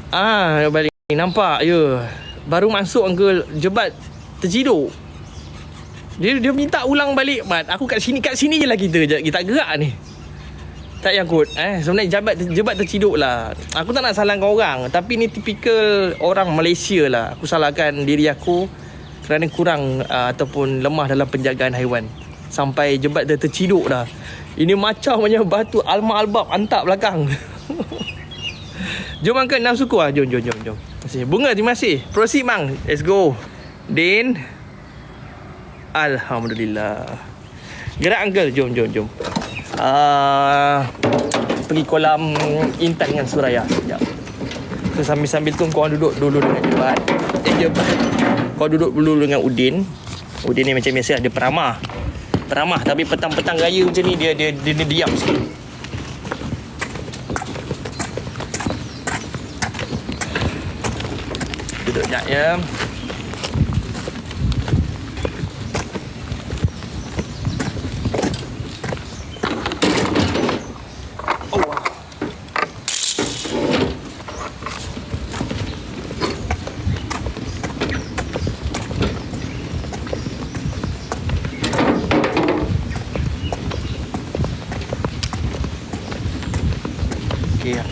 Balik. Nampak je. Baru masuk Uncle, Jebat terciduk. Dia minta ulang balik, Mat. Aku kat sini je lah kita tak gerak ni. Tak yang kot. Sebenarnya Jebat terciduk lah. Aku tak nak salahkan orang, tapi ni tipikal orang Malaysia lah. Aku salahkan diri aku kerana kurang ataupun lemah dalam penjagaan haiwan. Sampai Jebat dia terciduk dah. Ini macam punya batu Alma-Albab antak belakang. Jom Uncle, 6 suku lah. Jom. Terima kasih. Bunga, terima kasih. Proceed Mang. Let's go. Din. Alhamdulillah. Gerak Uncle. Jom. Pergi kolam Intan dengan Suraya sekejap. So, sambil-sambil tu korang duduk dulu dengan Jebat. Kau duduk dulu dengan Udin. Udin ni macam biasa dia peramah, tapi petang-petang raya macam ni dia diam sikit. Duduk sekejap ya.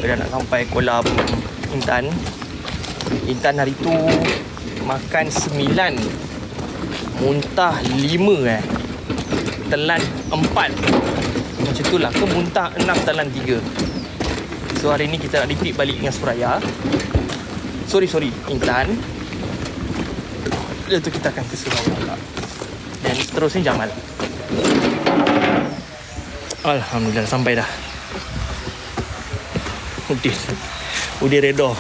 Dah nak sampai kolam Intan. Intan hari tu makan 9, muntah 5, telan 4. Macam tu lah ke, muntah 6, telan 3. So hari ni kita nak repeat balik dengan Suraya. Sorry Intan. Lepas tu kita akan ke Suraya dan seterusnya Jamal. Alhamdulillah sampai dah. Udin reda.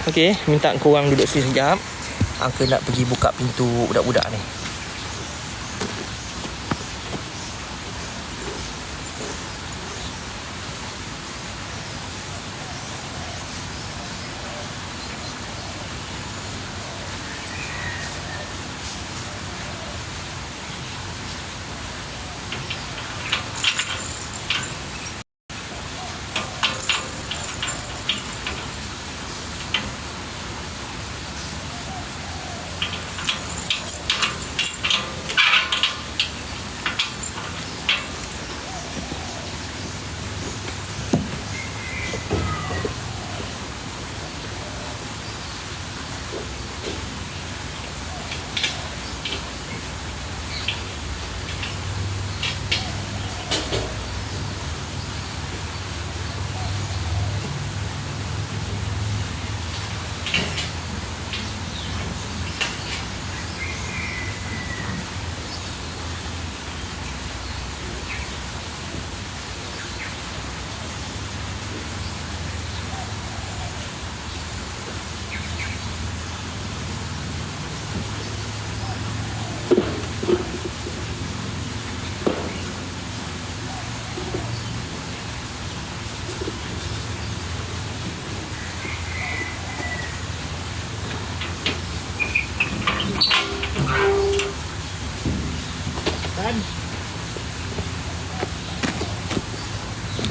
Okey, minta korang duduk sini sekejap. Uncle nak pergi buka pintu budak-budak ni.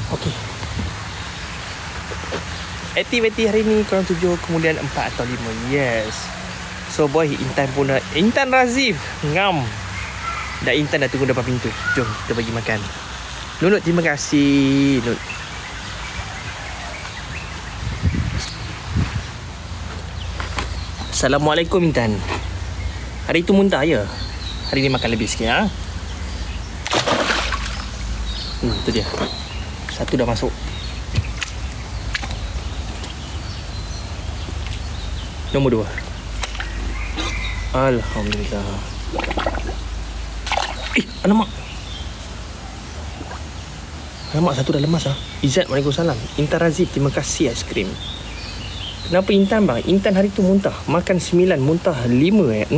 Okey. Aktiviti hari ni korang 7, kemudian 4 atau 5. Yes. So boy, Intan pun dah, Intan Razif ngam. Dah Intan dah tunggu depan pintu. Jom kita bagi makan. Nunut, terima kasih. Nunut. Assalamualaikum Intan. Hari tu muntah ya? Hari ni makan lebih sikit ha? Tu dia. Satu dah masuk. Nombor 2. Alhamdulillah. Alamak. Alamak, satu dah lemas lah. Izzat, waalaikumsalam. Intan Razif, terima kasih aiskrim. Kenapa Intan bang? Intan hari tu muntah. Makan 9, muntah 5, 6.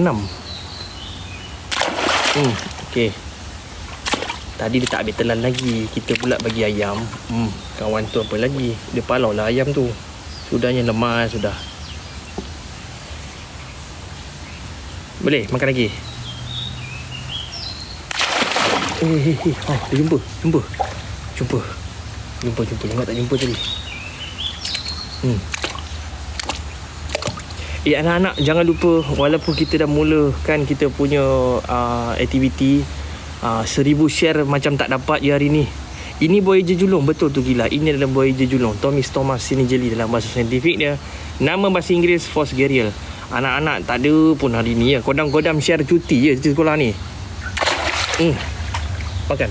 Okey. Tadi dia tak ambil telan lagi. Kita pula bagi ayam. Kawan tu apa lagi? Dia palau lah ayam tu. Sudahnya lemas sudah. Boleh makan lagi? Dia jumpa. Jumpa. Ingat tak jumpa tadi. Anak-anak, jangan lupa, walaupun kita dah mulakan kita punya aktiviti, 1000 share macam tak dapat je hari ni. Ini Voyager Julong, betul tu Gila. Ini adalah Voyager Julong, Tommy Thomas Sinigeli dalam bahasa saintifik dia. Nama bahasa Inggeris Force Gharial. Anak-anak tak ada pun hari ni ya. Kodam-kodam share cuti je di sekolah ni. Makan.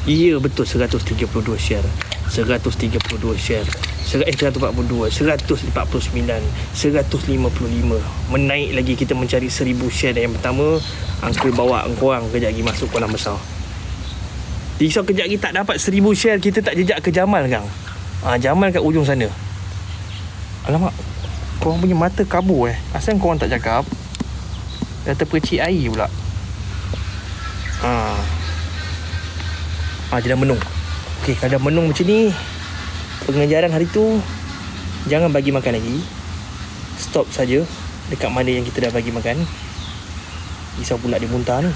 Ya betul, 132 share. 132 share. 142, 149, 155. Menaik lagi, kita mencari 1000 share. Dan yang pertama, Uncle bawa korang kejap lagi masuk kolam besar. Risau kejap lagi tak dapat 1000 share, kita tak jejak ke Jamal kang. Jamal kat ujung sana. Alamak, korang punya mata kabur Asal korang tak cakap? Dah terpercik air pula. Dia dah menung. Okey, kalau dah menung macam ni, pengajaran hari tu jangan bagi makan lagi. Stop saja dekat mana yang kita dah bagi makan. Risau pula dia muntah ni.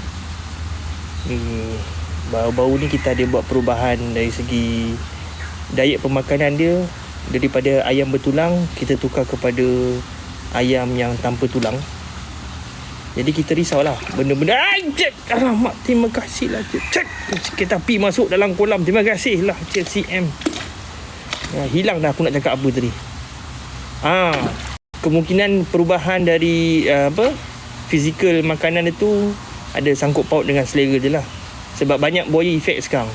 Baru-baru ni kita ada buat perubahan dari segi diet pemakanan dia. Daripada ayam bertulang, kita tukar kepada ayam yang tanpa tulang. Jadi kita risaulah benda-benda. Alamak, terima kasih lah Cik. Kita pergi masuk dalam kolam. Terima kasih lah Cik CM. Hilang dah aku nak cakap apa tadi. Kemungkinan perubahan dari fizikal makanan itu ada sangkut paut dengan selera je lah. Sebab banyak buaya effect sekarang.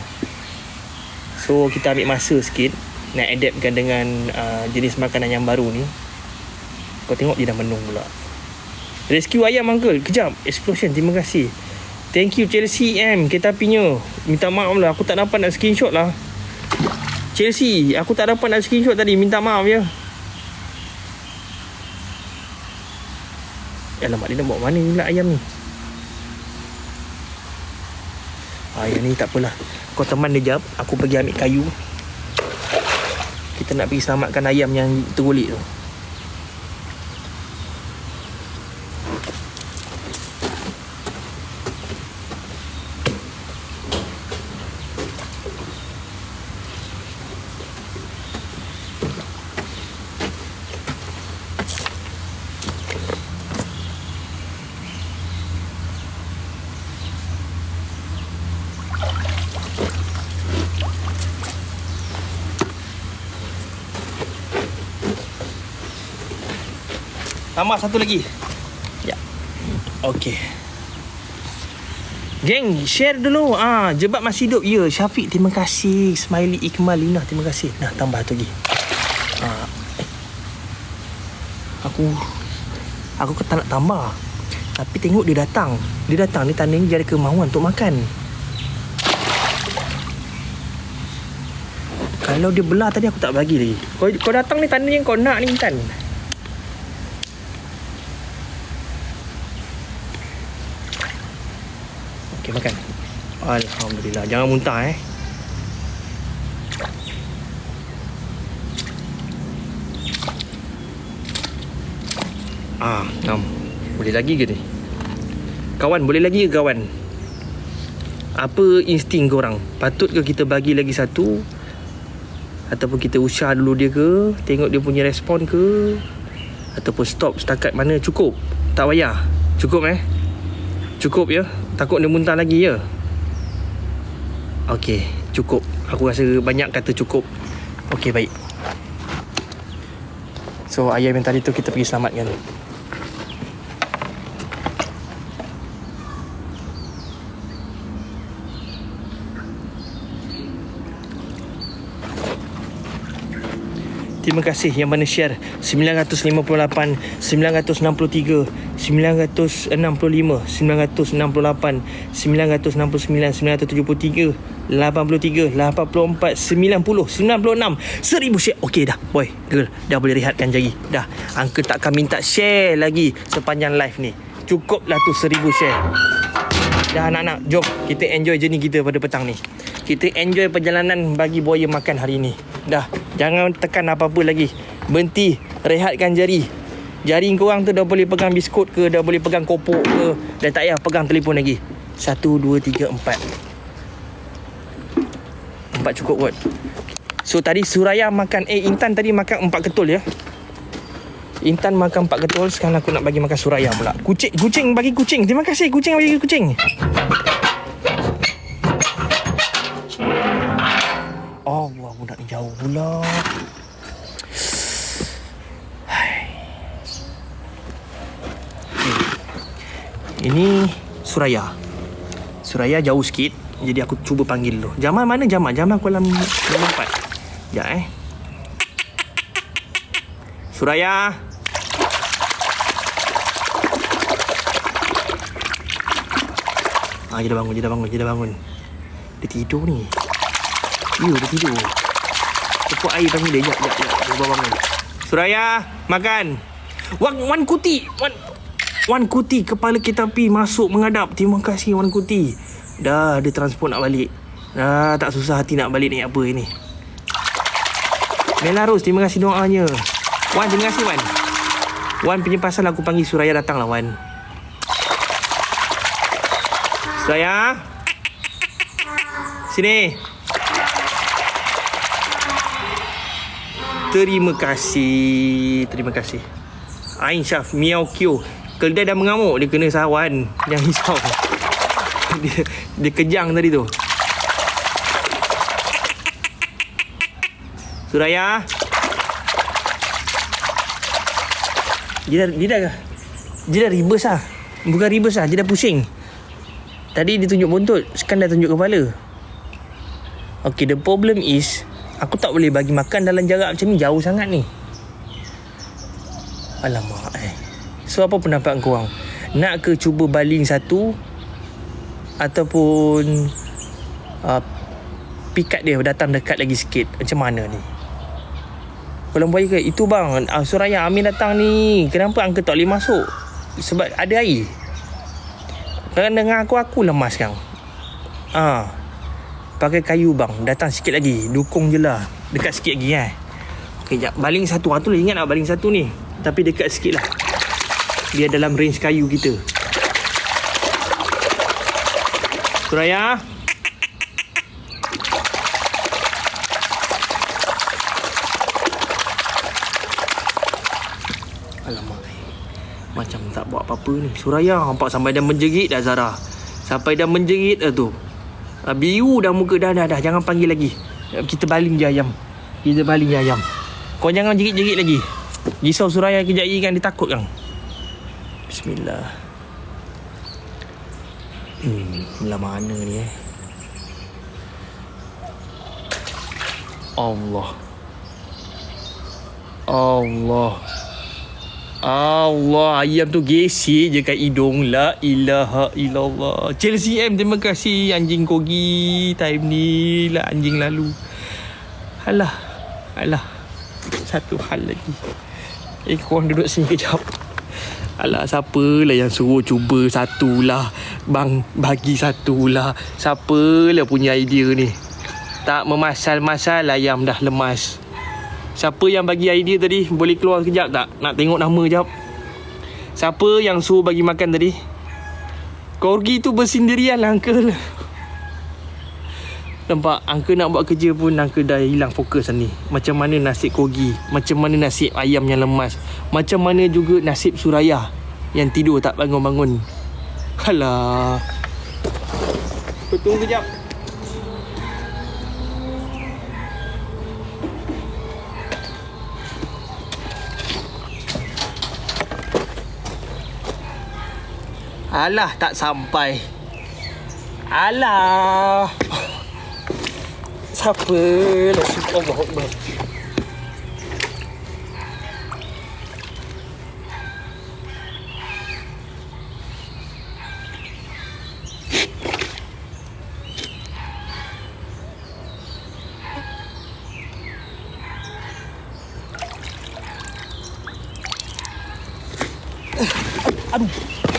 So kita ambil masa sikit nak adaptkan dengan jenis makanan yang baru ni. Kau tengok dia dah menung pula. Rescue ayam uncle. Kejap. Explosion. Terima kasih. Thank you Chelsea M. Kereta apinya. Minta maaf lah. Aku tak dapat nak screenshot lah. Chelsea, aku tak dapat nak screenshot tadi. Minta maaf ya. Alamak, dia nak bawa mana pula ayam ni? Yang ni tak apalah. Kau teman dia jap. Aku pergi ambil kayu. Kita nak pergi selamatkan ayam yang tergulik tu. Tambah satu lagi. Ya. Okey. Geng, share dulu. Jebat masih hidup. Ya, Syafiq, terima kasih. Smiley Ikmal Lina, terima kasih. Nah, tambah satu lagi. Aku tak nak tambah. Tapi tengok dia datang. Dia tanda ni dia ada kemahuan untuk makan. Kalau dia belah tadi aku tak bagi lagi. Kau datang ni tanda yang kau nak ni kan. Okey, makan. Alhamdulillah. Jangan muntah Boleh lagi ke ni? Kawan, boleh lagi ke kawan? Apa insting korang? Patut ke kita bagi lagi satu? Ataupun kita usah dulu dia ke? Tengok dia punya respon ke? Ataupun stop setakat mana cukup? Tak payah. Cukup Cukup ya? Takut dia muntah lagi ya? Okey, cukup. Aku rasa banyak kata cukup. Okey, baik. So, ayam yang tadi tu kita pergi selamatkan. Terima kasih yang mana share 958, 963, 965, 968, 969, 973, 83, 84, 90, 96, 1000 share. Okey dah, boy, girl, dah boleh rehatkan jari. Dah, uncle takkan minta share lagi sepanjang live ni. Cukuplah tu 1000 share. Dah anak-anak, jom kita enjoy journey kita pada petang ni. Kita enjoy perjalanan bagi buaya makan hari ni. Dah, jangan tekan apa-apa lagi. Berhenti, rehatkan jari. Jari korang tu dah boleh pegang biskut ke, dah boleh pegang kopok ke, dah tak payah pegang telefon lagi. 1, 2, 3, 4. 4 cukup kot. So tadi Suraya makan, Intan tadi makan 4 ketul ya. Intan makan Pak Ketul. Sekarang aku nak bagi makan Suraya pula. Kucing bagi kucing. Terima kasih kucing bagi kucing. Allah, budak ni jauh pula. Ini Suraya jauh sikit. Jadi aku cuba panggil dulu. Jamal mana Jamal? Jamal aku dalam tempat. Sekejap Suraya. Dia dah bangun. Dia tidur ni. Ya, dia tidur. Tepuk air panggil dia. Sekejap. Dia bangun. Suraya, makan. Wan Kuti. Wan Kuti, kepala kereta api masuk menghadap. Terima kasih Wan Kuti. Dah ada transport nak balik. Dah tak susah hati nak balik naik apa ini. Melarus, terima kasih doanya. Wan, terima kasih Wan. Wan punya pasal aku panggil Suraya datang lah Wan. Suraya, sini. Terima kasih. Ain Syaf, Miao Kyo. Keledai dah mengamuk, dia kena sawan. Jangan risau. Dia kejang tadi tu. Suraya. Dia dah ribes lah. Bukan ribes lah, dia dah pusing. Tadi dia tunjuk buntut, sekarang dah tunjuk kepala. Okay, the problem is aku tak boleh bagi makan dalam jarak macam ni, jauh sangat ni. Alamak. So apa pendapat korang? Nak ke cuba baling satu ataupun pikat dia datang dekat lagi sikit? Macam mana ni? Kalau buaya ke? Itu bang, Suraya Amin datang ni. Kenapa Uncle tak boleh masuk? Sebab ada air. Kan dengan aku lemas sekarang. Pakai kayu bang. Datang sikit lagi. Dukung je lah. Dekat sikit lagi Okay, jap. Baling satu. Tu lah ingat nak baling satu ni. Tapi dekat sikit lah. Biar dalam range kayu kita. Suraya. Alamak. Macam tak buat apa-apa ni. Suraya nampak sampai dah menjerit dah Zara. Sampai dah menjerit dah tu. Biru dah muka dah. Jangan panggil lagi. Kita baling je ayam. Kau jangan jerit-jerit lagi. Risau Suraya kejap lagi kan dia takut kan. Bismillah. Belah mana ni Allah, ayam tu gesek je kat hidung. La ilaha illallah. Chelsea M, terima kasih. Anjing kogi time ni lah, anjing lalu. Alah. Satu hal lagi. Korang duduk sini kejap. Alah, siapalah yang suruh cuba satulah. Bang, bagi satulah. Siapalah punya idea ni? Tak memasal-masal, ayam dah lemas. Siapa yang bagi idea tadi? Boleh keluar sekejap tak? Nak tengok nama jap. Siapa yang suruh bagi makan tadi? Corgi tu bersendirian lah Uncle. Nampak? Uncle nak buat kerja pun Uncle dah hilang fokus ni. Macam mana nasib Corgi? Macam mana nasib ayam yang lemas? Macam mana juga nasib Suraya yang tidur tak bangun-bangun? Alah. Tunggu kejap. Alah, tak sampai. Alah. Siapa lah subhanallah.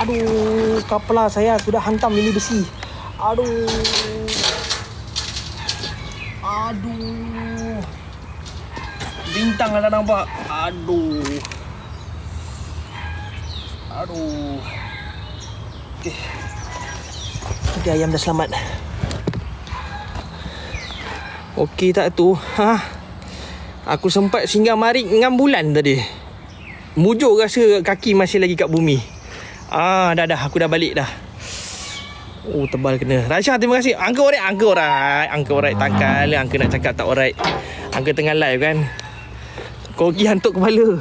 Aduh, kepala saya sudah hantam ini besi. Aduh. Bintang dah nampak. Aduh. Okay, ayam dah selamat. Okey tak tu? Aku sempat singgah mari 6 bulan tadi. mujur rasa kaki masih lagi kat bumi. Dah aku dah balik dah. Oh, tebal kena. Raisya, terima kasih. Angka alright. Takkan angka nak cakap tak alright. Angka tengah live kan. Koki hantuk kepala.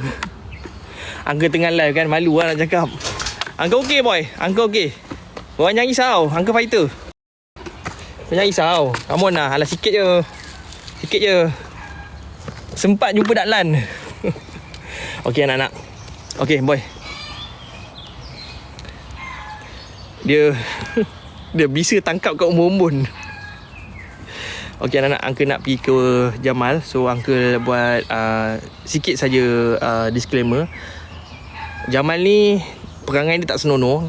Angka tengah live kan. Malu lah nak cakap. Angka okey boy. Angka okey. Korang jangan risau. Angka fighter. Jangan risau. Come on lah. Alah sikit je. Sempat jumpa Daklan. Okey anak-anak. Okey boy. Dia bisa tangkap kat umbun-umbun. Okey anak-anak, Uncle nak pergi ke Jamal. So Uncle buat sikit saja disclaimer. Jamal ni perangai dia tak senonoh.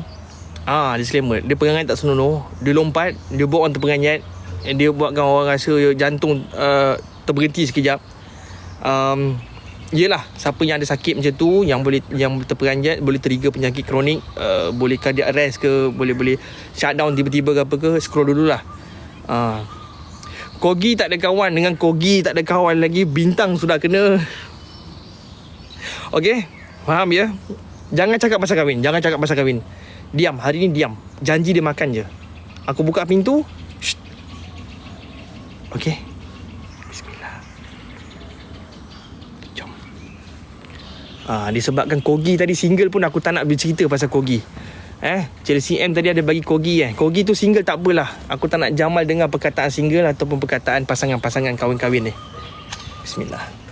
Disclaimer, dia perangai tak senonoh. Dia lompat, dia bawa orang terperanjat, dia buatkan orang rasa jantung terberhenti sekejap. Yelah, siapa yang ada sakit macam tu, yang terperanjat, boleh trigger penyakit kronik, boleh cardiac arrest ke, boleh shutdown tiba-tiba ke apa ke, scroll dululah. Kogi tak ada kawan, dengan Kogi tak ada kawan lagi, bintang sudah kena. Okey, faham ya? Jangan cakap pasal kahwin. Diam, hari ni diam. Janji dia makan je. Aku buka pintu. Shh. Okey. Disebabkan Kogi tadi single pun aku tak nak bercerita pasal Kogi. Chelsea M tadi ada bagi Kogi Kogi tu single tak apalah. Aku tak nak Jamal dengar perkataan single ataupun perkataan pasangan-pasangan kahwin-kahwin ni. Bismillah.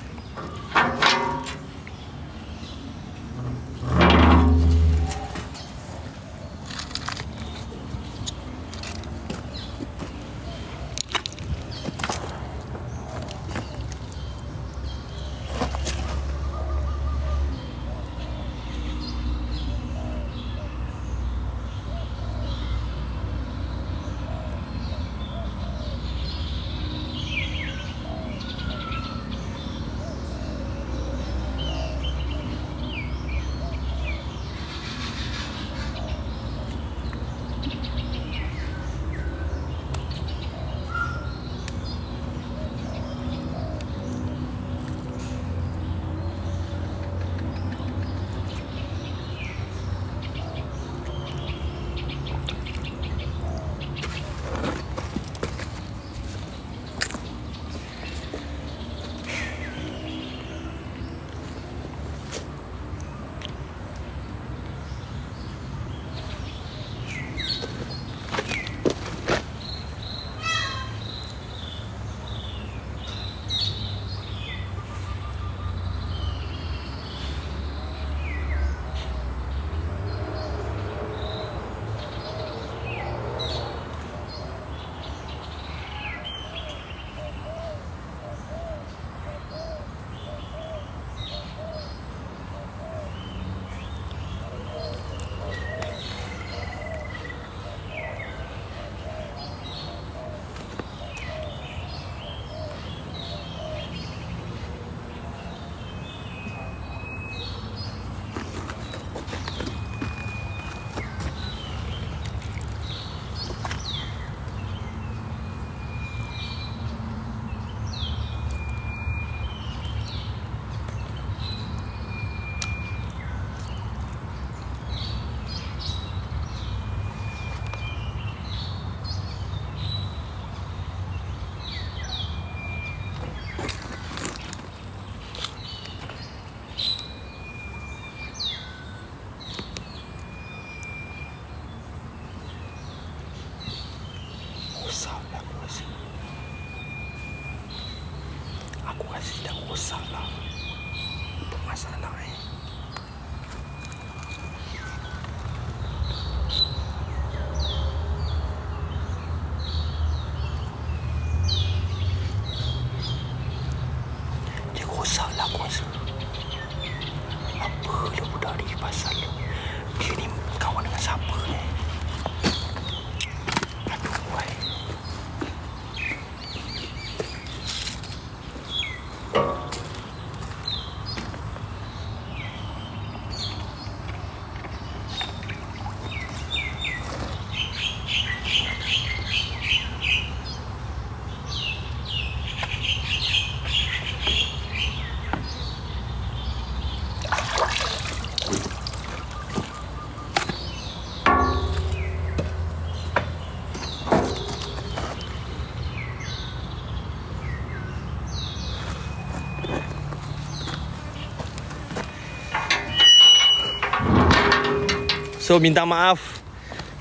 So minta maaf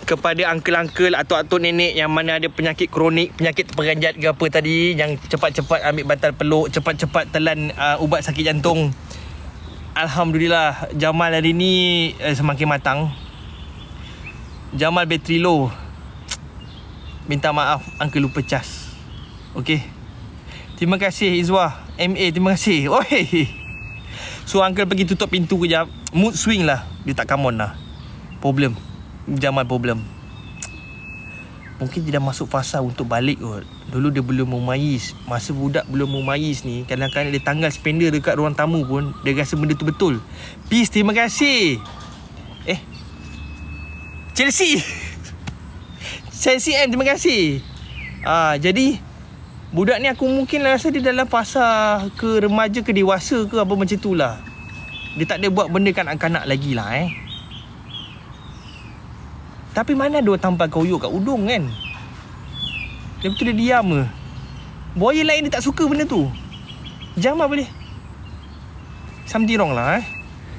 kepada uncle-uncle atau atuk nenek yang mana ada penyakit kronik, penyakit terperanjat ke apa tadi, yang cepat-cepat ambil bantal peluk, cepat-cepat telan ubat sakit jantung. Alhamdulillah Jamal hari ni semakin matang. Jamal bateri low. Minta maaf uncle lupa cas. Okey. Terima kasih Izwah MA, terima kasih. Oi. So uncle pergi tutup pintu kejap. Mood swing lah. Dia tak come on lah. Problem Jamal problem. Mungkin dia dah masuk fasa untuk balik kot. Dulu dia belum memayis. Masa budak belum memayis ni, kadang-kadang dia tanggal spender dekat ruang tamu pun dia rasa benda tu betul. Peace, terima kasih. Chelsea M, terima kasih. Jadi budak ni aku mungkin rasa dia dalam fasa ke remaja ke dewasa ke apa macam tu lah. Dia tak ada buat benda kanak-kanak lagi lah Tapi mana ada tampal koyok kat udung kan. Lepas tu dia diam ke. Buaya lain dia tak suka benda tu. Jamal boleh. Something wrong lah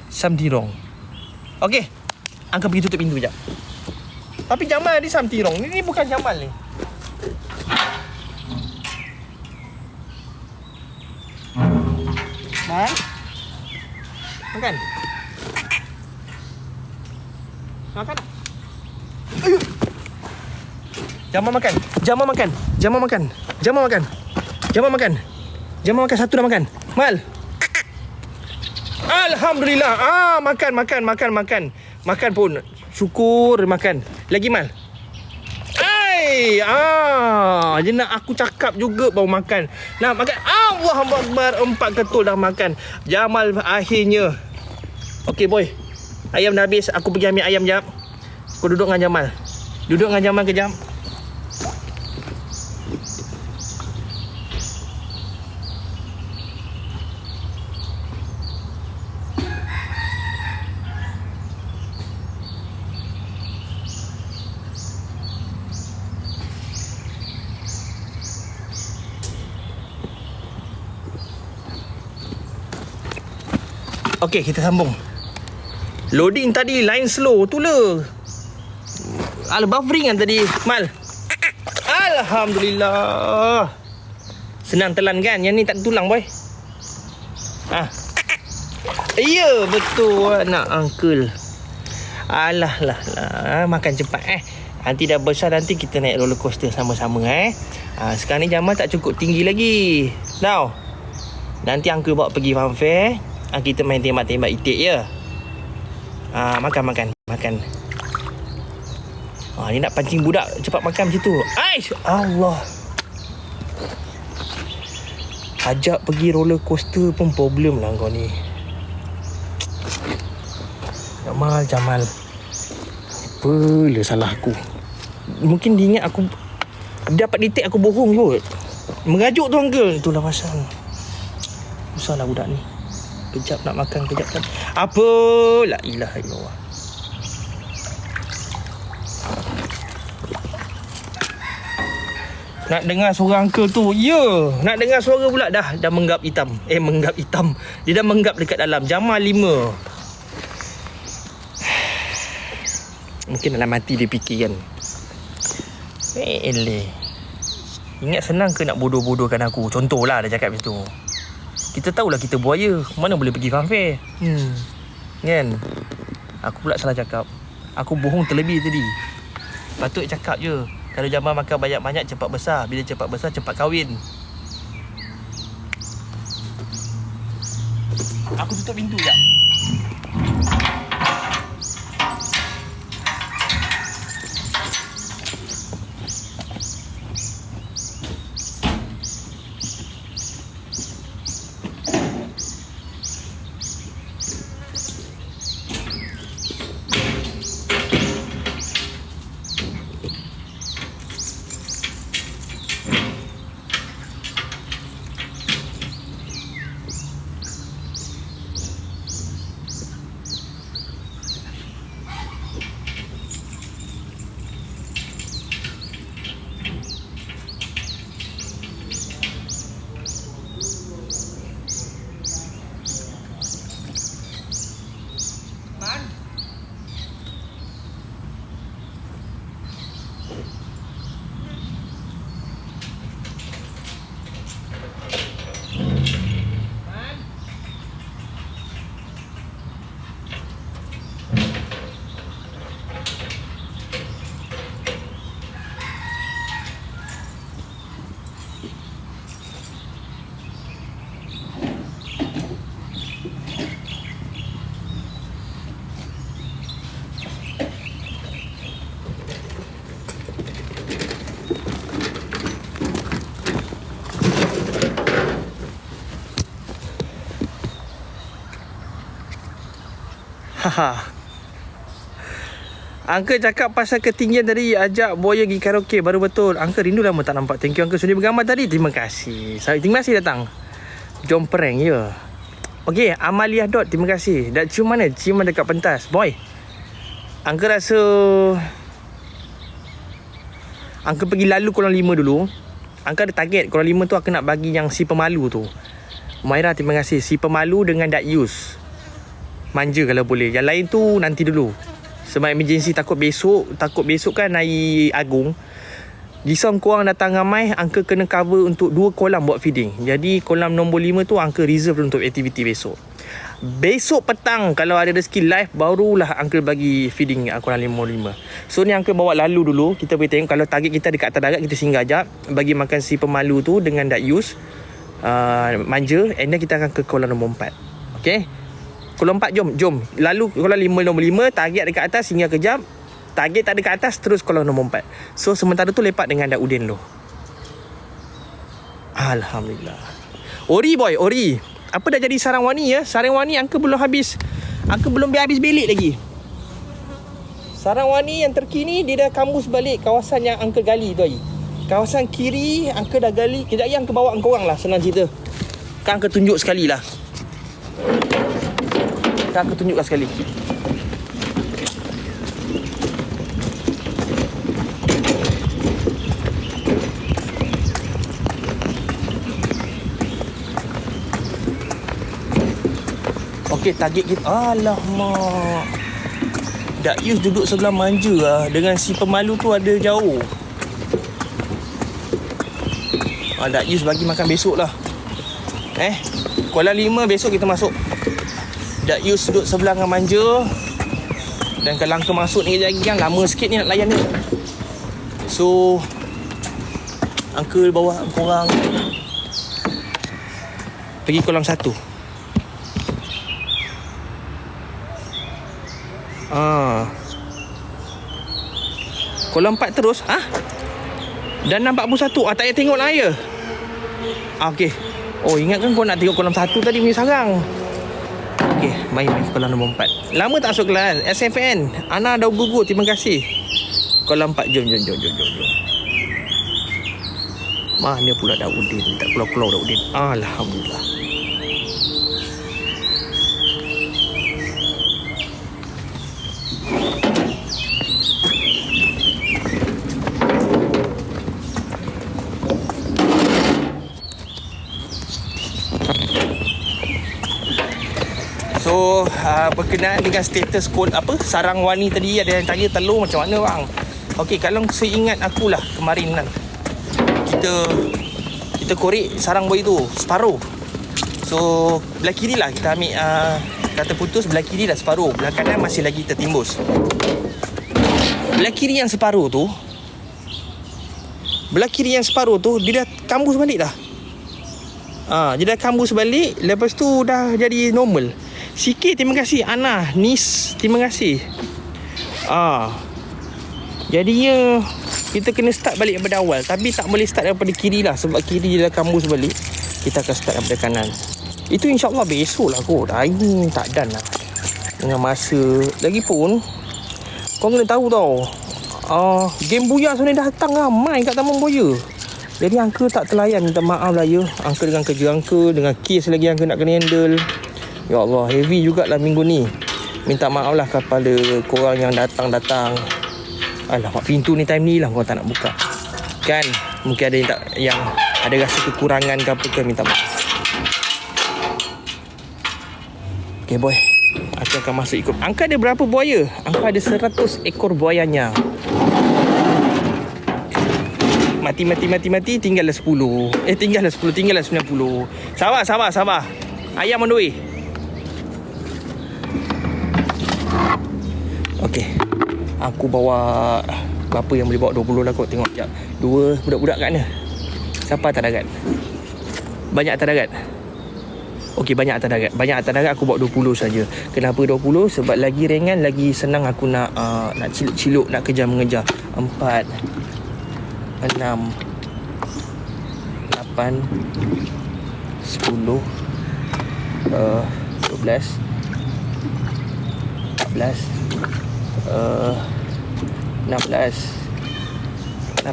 Something wrong. Okay, Angkat pergi tutup pintu sekejap. Tapi Jamal ada something wrong. Ni bukan Jamal ni. Makan. Makan. Jamal makan. Jamal makan. Jamal makan. Jamal makan. Jamal makan. Jamal makan, satu dah makan. Mal. Alhamdulillah. Makan. Makan pun. Syukur makan. Lagi Mal. Dia nak aku cakap juga baru makan. Nak makan. Allahu Akbar. 4 ketul dah makan. Jamal akhirnya. Okey boy. Ayam dah habis. Aku pergi ambil ayam jap. Kau duduk dengan Jamal. Duduk dengan Jamal kejap. Okey, kita sambung. Loading tadi line slow tu lah. Buffering kan tadi, Mal. Alhamdulillah. Senang telan kan? Yang ni tak tulang boy. Ya, betul anak uncle. Alah lah. Makan cepat Nanti dah besar, nanti kita naik roller coaster sama-sama Sekarang ni Jamal tak cukup tinggi lagi. Now, nanti uncle bawa pergi fun fair. Kita main tembak-tembak itik ya. Makan. Ni nak pancing budak cepat makan macam tu. Aish, Allah. Ajak pergi roller coaster pun problem lah kau ni. Jamal. Apalah salah aku. Mungkin dia ingat aku dapat detek aku bohong kot. Mengajuk tu uncle. Itulah pasal. Susahlah budak ni. Kejap nak makan, kejap kan. Apa? La ilaha illallah. Nak dengar suara uncle tu. Nak dengar suara pula dah menggap hitam. Menggap hitam. Dia dah menggap dekat dalam. Jamal 5. Mungkin dalam mati dia fikir kan. Ingat senang ke nak bodoh-bodohkan aku? Contohlah dia cakap macam tu. Kita tahulah kita buaya. Mana boleh pergi fun fair. Kan? Aku pula salah cakap. Aku bohong terlebih tadi. Patut cakap je. Kalau Jamal makan banyak-banyak cepat besar. Bila cepat besar cepat kahwin. Aku tutup pintu sekejap. Haha. Uncle cakap pasal ketinggian tadi, ajak buaya pergi karaoke baru betul. Uncle rindu lama tak nampak. Thank you Uncle sudah bergambar tadi. Terima kasih. Terima kasih datang. Jom prank ya. Okey, Amalia Dot, terima kasih. Dak cium mana? Cium dekat pentas. Boy. Uncle rasa Uncle pergi lalu Kolam 5 dulu. Uncle ada target Kolam 5 tu aku nak bagi yang si pemalu tu. Maira terima kasih. Si pemalu dengan Dak Yus. Manja kalau boleh. Yang lain tu nanti dulu. Sebab emergency takut besok kan air agung. Disam korang datang ramai, Uncle kena cover untuk 2 kolam buat feeding. Jadi kolam nombor 5 tu Uncle reserve untuk aktiviti besok. Besok petang kalau ada rezeki live, barulah Uncle bagi feeding kolam 5. So ni Uncle bawa lalu dulu. Kita boleh tengok kalau target kita dekat atas darat, kita singgah jap. Bagi makan si pemalu tu dengan Dak Yus. Manja. And then kita akan ke kolam nombor 4. Okay. Kolam 4 jom. Lalu kolam 5 nombor 5, target dekat atas singgah kejap. Target tak ada kat atas, terus kolam nombor 4. So sementara tu lepak dengan Dak Udin dulu. Alhamdulillah. Ori boy, Ori. Apa dah jadi sarang wani ya? Sarang wani Uncle belum habis. Uncle belum habis belik lagi. Sarang wani yang terkini dia dah kambus balik kawasan yang Uncle gali tu. Kawasan kiri Uncle dah gali. Kejap lagi Uncle bawa korang lah, senang cerita. Kan Uncle tunjuk sekali lah. Aku tunjukkan sekali. Okey, target kita. Alamak. Dak Yus duduk sebelah manja lah. Dengan si pemalu tu ada jauh. Dak Yus bagi makan besok lah. Kolam 5 besok kita masuk. Dak Yus duduk sebelah dengan manja. Dan kalau Uncle masuk ni lagi kan lama sikit ni nak layan ni. So Uncle bawa korang pergi kolam 1. Kolam 4 terus. Dan 41. Tak payah tengok lah ya. Okey. Oh ingat kan kau nak tengok kolam 1 tadi punya sarang. Okey, main kolam nombor 4. Lama tak masuk kelas. SFN Ana dah gugur, terima kasih. Kolam 4, jom. Mana pula Dak Udin? Tak keluar Dak Udin. Alhamdulillah. So berkenaan dengan status sarang wani tadi, ada yang tanya telur macam mana bang. Okey, kalau seingat akulah kemarin kan kita korek sarang buaya tu separuh. So belah kiri lah kita ambil kata putus, belah kiri dah separuh, belah kanan masih lagi tertimbus. Belah kiri yang separuh tu dia dah kambus balik dah. Dia dah kambus balik. Lepas tu dah jadi normal. Sikit, terima kasih Ana Nis, terima kasih. Jadinya kita kena start balik daripada awal. Tapi tak boleh start daripada kiri lah, sebab kiri dia dah kambus balik. Kita akan start daripada kanan. Itu insyaAllah besok lah kot. Ini tak dan lah dengan masa. Lagipun kau kena tahu tau, game buaya sebenarnya datang ramai kat Taman Buaya. Jadi Uncle tak terlayan, minta maaf lah ya. Uncle dengan kerja Uncle, dengan kes lagi Uncle nak kena handle. Ya Allah, heavy jugalah minggu ni. Minta maaf lah kepada korang yang datang. Alamak, pintu ni time ni lah korang tak nak buka. Kan, mungkin ada yang ada rasa kekurangan ke apa ke, minta maaf. Okay boy, aku akan masuk ikut. Angka ada berapa buaya? Angka ada 100 ekor buayanya. Mati, tinggallah 10. Tinggallah 90. Sabar. Ayam on the way. Okey. Aku bawa berapa yang boleh bawa 20 lah kot. Tengok sekejap. 2 budak-budak kat mana? Siapa atas darat? Banyak atas darat? Okey, banyak atas darat aku bawa 20 saja. Kenapa 20? Sebab lagi ringan, lagi senang aku nak ciluk-ciluk, nak kejar-mengejar. 4 6 8 10 12 15, 16, 18,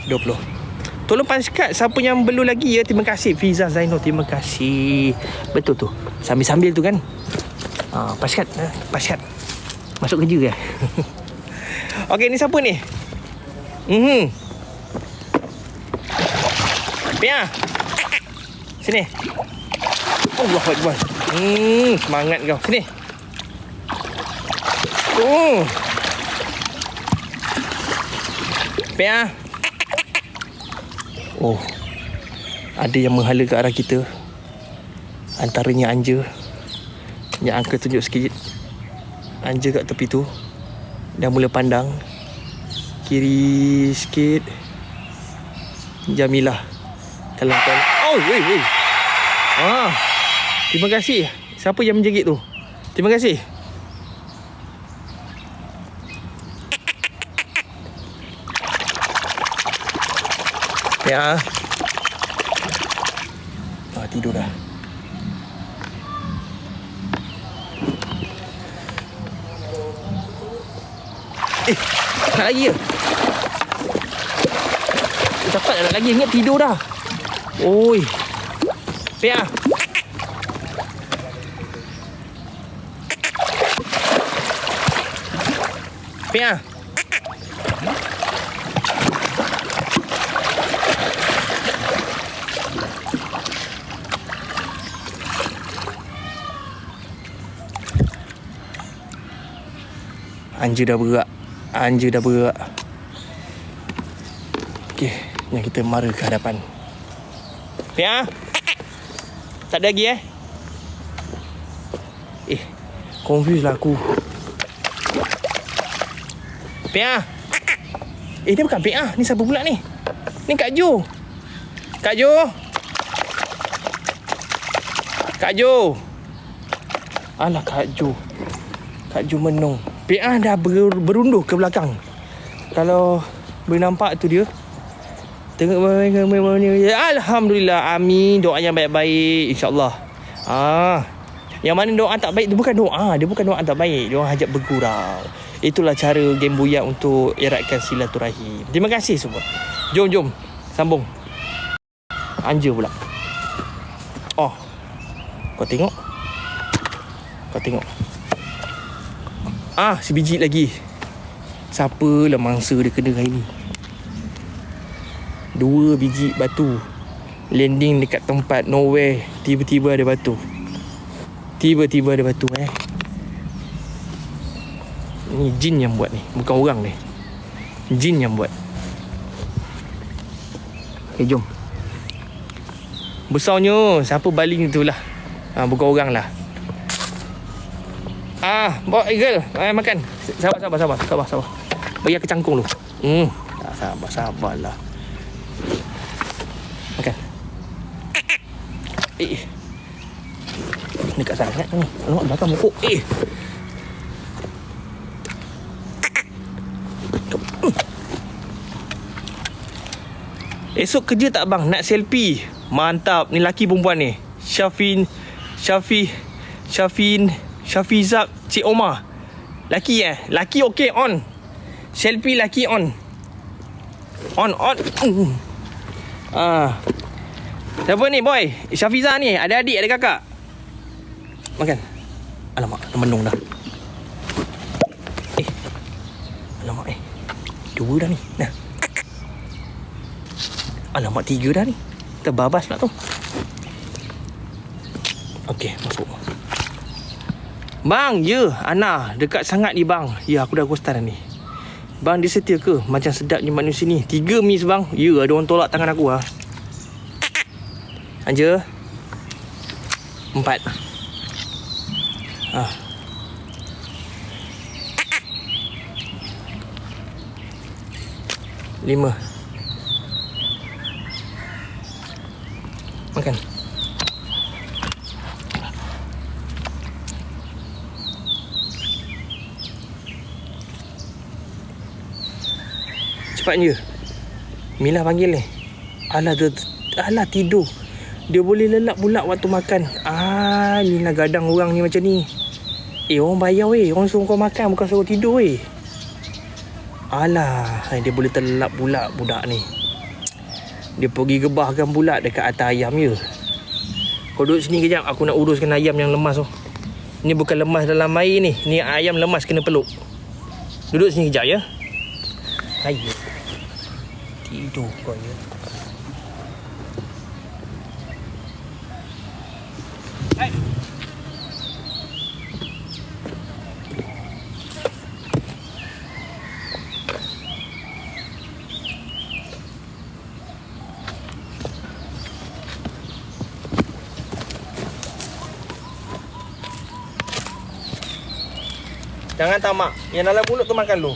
20. Tolong punch card siapa yang belum lagi ya. Terima kasih Fiza Zaino, terima kasih. Betul tu, sambil-sambil tu kan. Punch card, masuk kerja ke? Okey, ni siapa ni? Pia, sini. Allahu Akbar. Semangat kau. Sini. Pia. Oh, ada yang menghala ke arah kita. Antaranya Anja. Yang Uncle tunjuk sikit. Anja kat tepi tu dah mula pandang. Kiri sikit. Jamilah. Kalau kan. Oh, weh. Terima kasih. Siapa yang menjerit tu? Terima kasih. Ya. Tidur dah. Nak lagi ke? Cepat nak lagi. Ingat tidur dah. Oi. Pia. Pia. Anja dah bergerak. Okey, yang kita mara ke hadapan. Pia. Tak ada lagi confuse lah aku. Pia. Dia bukan Pia. Ni siapa pula ni? Ni Kak Jo. Kak Jo. Alah Kak Jo menung. Pia dah berunduh ke belakang. Kalau boleh nampak tu dia. Tengok Alhamdulillah. Amin. Doa yang baik-baik, InsyaAllah. Yang mana doa tak baik tu bukan doa. Dia bukan doa tak baik. Dia orang hajat bergurau. Itulah cara Game Buyak untuk eratkan silaturahim. Terima kasih semua. Jom sambung. Anja pula. Kau tengok. Sebiji lagi. Siapalah mangsa dia kena hari ni. 2 biji batu. Landing dekat tempat nowhere. Tiba-tiba ada batu. Ni jin yang buat ni. Bukan orang ni. Jin yang buat. Okay, jom. Besarnya siapa baling tu lah. Bukan orang lah. Bawa girl. Makan. Sabar. Bagi aku cangkung dulu. Sabarlah. Makan. Dekat sangat ni. Alamak, belakang mukuk. Esok kerja tak bang? Nak selfie. Mantap. Ni laki perempuan ni. Syafizak Cik Omar. Laki Laki okey on. Selfie laki on. On. Siapa ni boy? Syafiza ni. Ada adik, ada kakak. Makan. Alamak, menung dah. Alamak 2 dah ni. Nah. Alamak 3 dah ni. Terbabas pula tu. Okey, masuk. Bang, Ana dekat sangat ni bang. Aku dah ghostan ni. Bang, dia setia ke? Macam sedapnya manusia ni. 3 miss bang. Ada orang tolak tangan aku Anja. 4. 5. Makan. Cepatnya. Mila panggil ni. Alah tidur. Dia boleh lelap pula waktu makan. Ni nak gadang orang ni macam ni. Orang bayar weh. Orang suruh kau makan, bukan suruh tidur weh. Alah, dia boleh terlelap pula budak ni. Dia pergi gebahkan pula dekat atas ayam je. Kau duduk sini kejap, aku nak uruskan ayam yang lemas tu. Ni bukan lemas dalam air ni. Ni ayam lemas kena peluk. Duduk sini kejap ya. Ayo. Tidur kau ya. Hai. Jangan tamak. Yang dalam mulut tu makan dulu.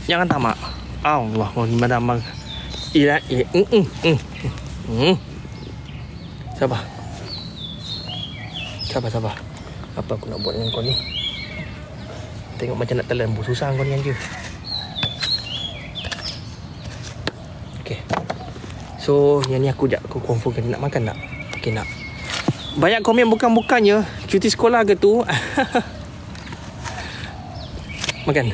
Jangan tamak. Allah, memang Sabar. Sabar. Apa aku nak buat dengan kau ni? Tengok macam nak telan. Susah kau ni je. Okay. So, yang ni aku confirm nak makan tak? Okay, nak. Banyak komen bukan-bukannya cuti sekolah ke tu. Makan.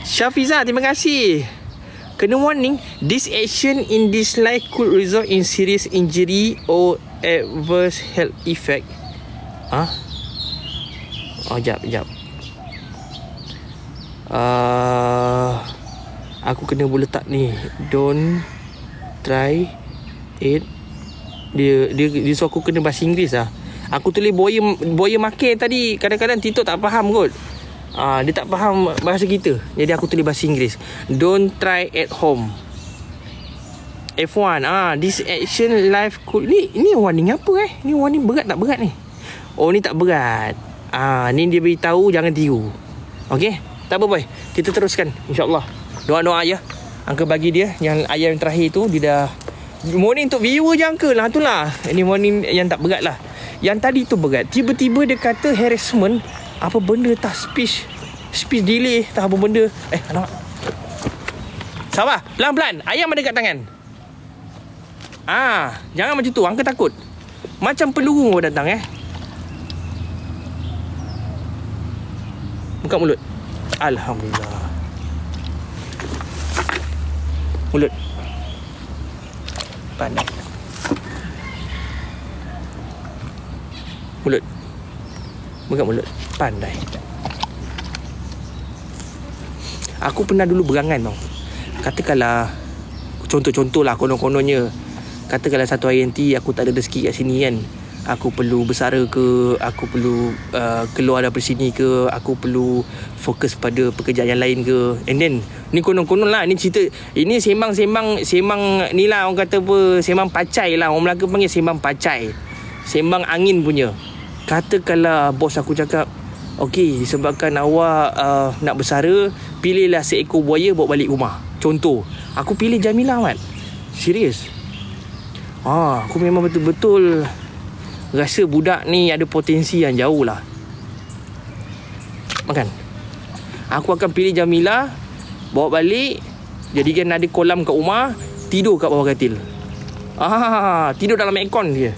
Syafiza, terima kasih. Kena warning, this action in this life could result in serious injury or adverse health effect. Jap. Aku kena boleh letak ni. Don't try it. Dia suruh aku kena bahasa Inggeris lah. Aku tulis buaya makan tadi. Kadang-kadang Tito tak faham kot. Dia tak faham bahasa kita. Jadi aku tulis bahasa Inggeris. Don't try at home. F1. This action life could. Ni warning apa Ni warning berat tak berat ni? Oh, ni tak berat. Ni dia beritahu jangan tiru. Okay? Tak apa boy. Kita teruskan InsyaAllah. Doa-doa ya. Angka bagi dia yang ayam yang terakhir tu. Dia dah warning untuk viewer je Uncle lah. Itulah. Ini warning yang tak berat lah. Yang tadi tu berat. Tiba-tiba dia kata harassment. Apa benda tak speech delay. Tak apa benda. Alamak. Sabar. Pelan-pelan. Ayam ada kat tangan. Jangan macam tu. Uncle takut. Macam peluru datang Buka mulut. Alhamdulillah. Mulut. Pandai. Mulut. Buka mulut. Pandai. Aku pernah dulu berangan tau. Katakanlah, contoh lah konon-kononnya. Katakanlah satu hari nanti aku tak ada rezeki kat sini kan. Aku perlu bersara ke, aku perlu keluar daripada sini ke, aku perlu fokus pada pekerjaan yang lain ke. And then ni konon-konon lah. Ni cerita, ini sembang ni lah orang kata apa, sembang pacai lah. Orang Melaka panggil sembang pacai, sembang angin punya. Katakanlah bos aku cakap, okey, disebabkan awak nak bersara, pilihlah seekor buaya bawa balik rumah. Contoh, aku pilih Jamilah Mat. Serius. Aku memang betul-betul rasa budak ni ada potensi yang jauh lah. Makan. Aku akan pilih Jamilah, bawa balik, jadikan ada kolam kat rumah, tidur kat bawah katil. Tidur dalam aircon dia.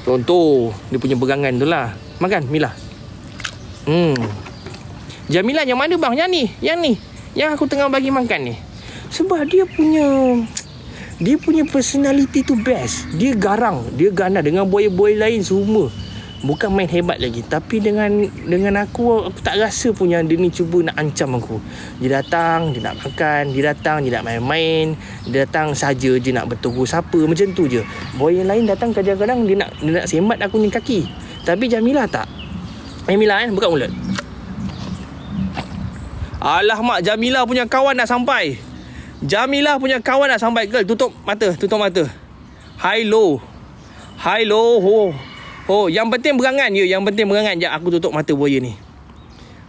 Contoh dia punya pegangan tu lah. Makan Mila. Jamilah yang mana bang? Yang ni yang aku tengah bagi makan ni. Sebab dia punya personality tu best. Dia garang, dia ganas dengan buaya-buaya lain semua. Bukan main hebat lagi. Tapi dengan aku tak rasa pun yang dia ni cuba nak ancam aku. Dia datang, dia nak makan. Dia datang, dia nak main-main. Dia datang saja je nak bertegur siapa. Macam tu je. Buaya lain datang kadang-kadang dia nak semat aku ni kaki. Tapi Jamilah tak. Jamilah buka mulut. Alamak, Jamilah punya kawan dah sampai. Jamilah punya kawan dah sampai. Girl, tutup mata. High low. Yang penting berangan je. Sekejap aku tutup mata buaya ni.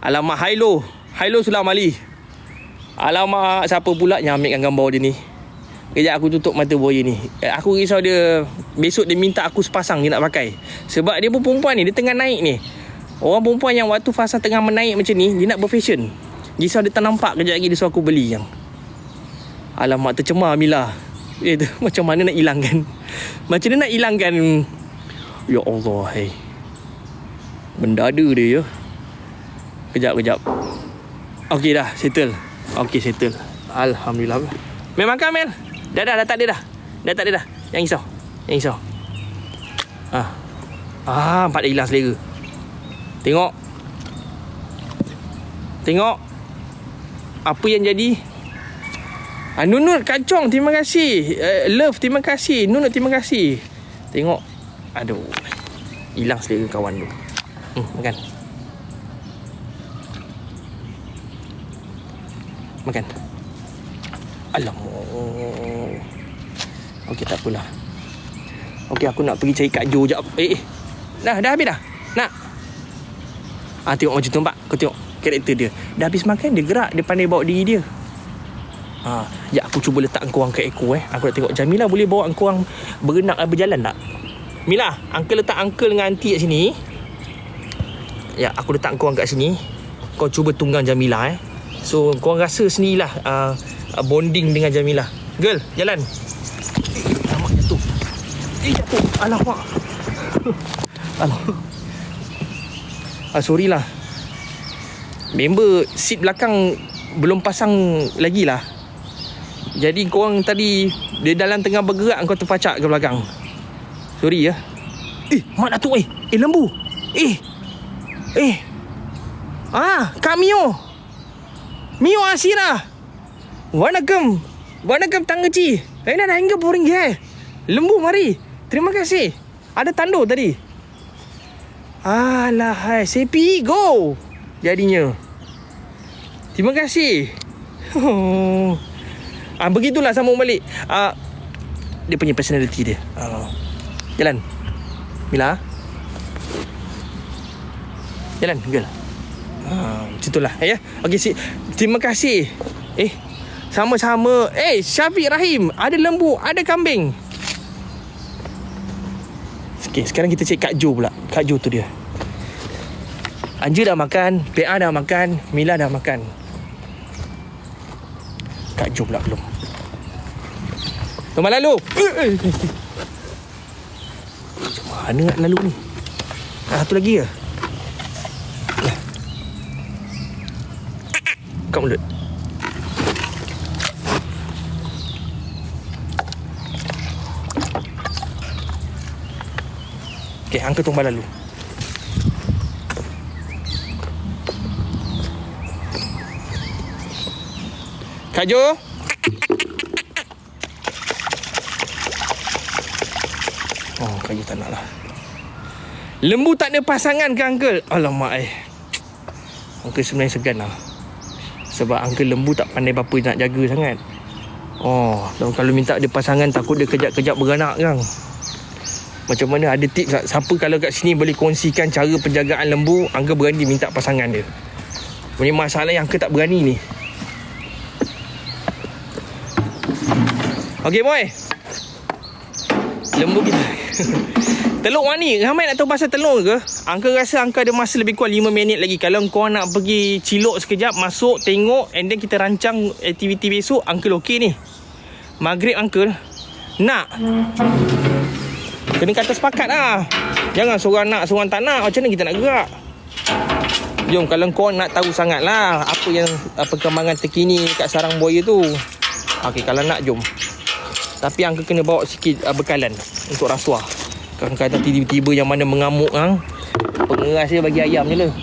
Alamak, high low Sulam Ali. Alamak, siapa pula yang ambilkan gambar dia ni? Sekejap aku tutup mata buaya ni. Aku risau dia besok dia minta aku sepasang dia nak pakai. Sebab dia pun perempuan ni, dia tengah naik ni. Orang perempuan yang waktu fasa tengah menaik macam ni, dia nak berfashion. Risau dia tak nampak, kejap lagi dia suruh aku beli yang. Alamak, tercemar Mila. Macam mana nak hilangkan? Macam mana nak hilangkan? Ya Allah, hai. Benda ada dia ya. Kejap. Okey dah, settle. Okey, settle. Alhamdulillah. Mel makan Mel. Dah tak ada dah. Dah tak ada dah. Jangan risau. Nampak dah hilang selera. Tengok apa yang jadi. Nunut kacong, terima kasih. Love, terima kasih. Nunut, terima kasih. Tengok. Aduh, hilang selera kawan tu. Makan. Alamak. Okey, tak apalah. Okey, aku nak pergi cari Kak Jo jap. Dah habis dah. Nak. Tengok macam tu nampak. Kau tengok karakter dia. Dah habis makan, dia gerak. Dia pandai bawa diri dia. Ya, aku cuba letak angkorang kat ekor. Aku nak tengok Jamila boleh bawa angkorang berenang berjalan tak? Mila, uncle letak uncle dengan aunty kat sini. Ya, aku letak angkorang kat sini. Kau cuba tunggang Jamila. So, korang rasa sendirilah bonding dengan Jamila. Girl, jalan. Alamak, jatuh. Jatuh. Alamak. Alamak. Sorry lah. Member seat belakang belum pasang lagi lah. Jadi korang tadi dia dalam tengah bergerak, kau terpacak ke belakang. Sorry ya. Mak Datuk lembu. Kak Mio Asira. Wanakkam tanggaci. Dah hingga boring je. Lembu mari. Terima kasih. Ada tandur tadi. Alahai, sepi go. Jadinya. Terima kasih. Begitulah sambung balik. Dia punya personality dia. Jalan. Mila. Jalan, girl. Macam itulah ya. Okey, terima kasih. Sama-sama. Syafiq Rahim, ada lembu, ada kambing. Okey, sekarang kita cek Kak Jo pula. Kak Jo tu dia. Anja dah makan, PA dah makan, Mila dah makan. Kak Jo pula belum. Tunggu lalu. Macam mana nak lalu ni? Satu lagi ke? Kat mulut. Okey, angka tumbal lalu. Kak Jo. Kak Jo tak nak lah. Lembu tak ada pasangan ke uncle? Alamak Uncle sebenarnya segan lah. Sebab uncle lembu tak pandai berapa nak jaga sangat. Kalau minta dia pasangan, takut dia kejap-kejap beranak kan. Macam mana, ada tips tak? Siapa kalau kat sini boleh kongsikan cara penjagaan lembu, uncle berani minta pasangan dia. Punya masalah yang uncle tak berani ni. Okey boy. Lembu kita. Telur wani, ramai nak tahu pasal telur ke? Uncle rasa uncle ada masa lebih kurang 5 minit lagi. Kalau kau nak pergi cilok sekejap, masuk, tengok, and then kita rancang aktiviti besok, uncle okey ni. Maghrib uncle nak. Kena kata sepakat lah. Jangan seorang nak, seorang tak nak. Macam mana kita nak gerak? Jom, kalau kau nak tahu sangat lah apa yang perkembangan terkini kat sarang buaya tu. Okey, kalau nak jom. Tapi uncle kena bawa sikit bekalan untuk rasuah. Kadang-kadang tiba-tiba yang mana mengamuk pengeras dia bagi ayam je lah.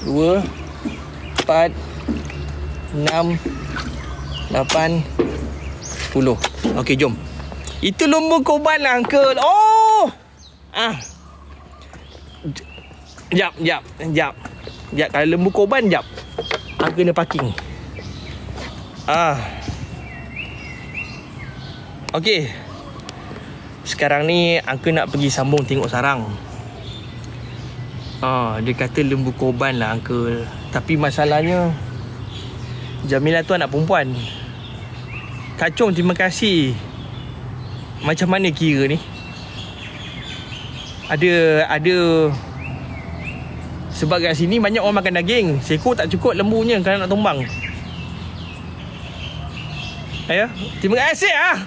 2 4 6 8 10. Okey, jom. Itu lembu korban lah uncle. Jap. Kalau lembu korban, jap. Uncle kena parking. Okey. Sekarang ni uncle nak pergi sambung tengok sarang. Dia kata lembu korban lah uncle. Tapi masalahnya Jamila tu anak perempuan. Kacung, terima kasih. Macam mana kira ni? Ada sebab kat sini banyak orang makan daging. Seekor tak cukup lembunya kalau nak tumbang. Ayo. Terima kasih ah.